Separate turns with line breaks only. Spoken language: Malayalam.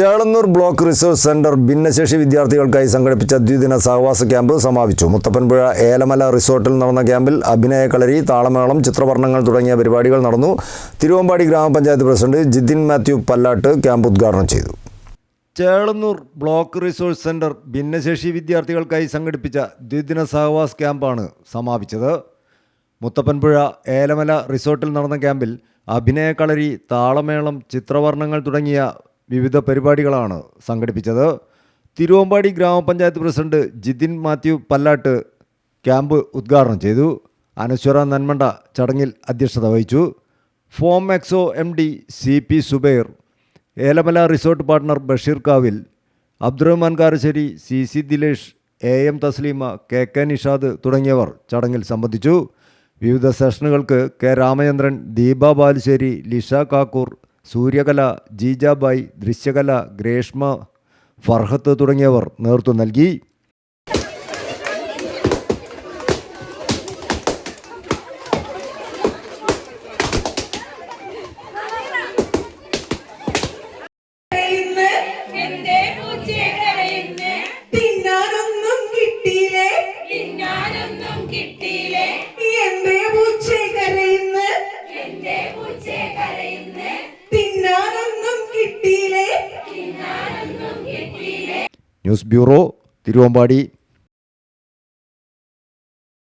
ചേളന്നൂർ ബ്ലോക്ക് റിസോഴ്സ് സെന്റർ ഭിന്നശേഷി വിദ്യാർത്ഥികൾക്കായി സംഘടിപ്പിച്ച ദ്വിദിന സഹവാസ ക്യാമ്പ് സമാപിച്ചു. മുത്തപ്പൻപുഴ ഏലമല റിസോർട്ടിൽ നടന്ന ക്യാമ്പിൽ അഭിനയക്കളരി, താളമേളം, ചിത്രവർണ്ണങ്ങൾ തുടങ്ങിയ പരിപാടികൾ നടന്നു. തിരുവമ്പാടി ഗ്രാമപഞ്ചായത്ത് പ്രസിഡന്റ് ജിതിൻ മാത്യു പല്ലാട്ട് ക്യാമ്പ് ഉദ്ഘാടനം ചെയ്തു. ചേളന്നൂർ ബ്ലോക്ക് റിസോഴ്സ് സെന്റർ ഭിന്നശേഷി വിദ്യാർത്ഥികൾക്കായി സംഘടിപ്പിച്ച ദ്വിദിന സഹവാസ ക്യാമ്പാണ് സമാപിച്ചത്. മുത്തപ്പൻപുഴ ഏലമല റിസോർട്ടിൽ നടന്ന ക്യാമ്പിൽ അഭിനയക്കളരി, താളമേളം, ചിത്രവർണ്ണങ്ങൾ തുടങ്ങിയ വിവിധ പരിപാടികളാണ് സംഘടിപ്പിച്ചത്. തിരുവമ്പാടി ഗ്രാമപഞ്ചായത്ത് പ്രസിഡന്റ് ജിതിൻ മാത്യു പല്ലാട്ട് ക്യാമ്പ് ഉദ്ഘാടനം ചെയ്തു. അനശ്വര നന്മണ്ട ചടങ്ങിൽ അധ്യക്ഷത വഹിച്ചു. ഫോം എക്സോ MD CP Zubair, Elamala resort partner Basheer Kavil, Abdurahman Karassery, CC Dilesh, AM Taslima, KK Nishad തുടങ്ങിയവർ ചടങ്ങിൽ സംബന്ധിച്ചു. വിവിധ സെഷനുകൾക്ക് K രാമചന്ദ്രൻ, ദീപ ബാലുശ്ശേരി, ലിഷ കാക്കൂർ, സൂര്യകല, ജീജാബായ്, ദൃശ്യകല, ഗ്രേഷ്മ, ഫർഹത്ത് തുടങ്ങിയവർ നേതൃത്വം നൽകി. News bureau, Thiruvambady.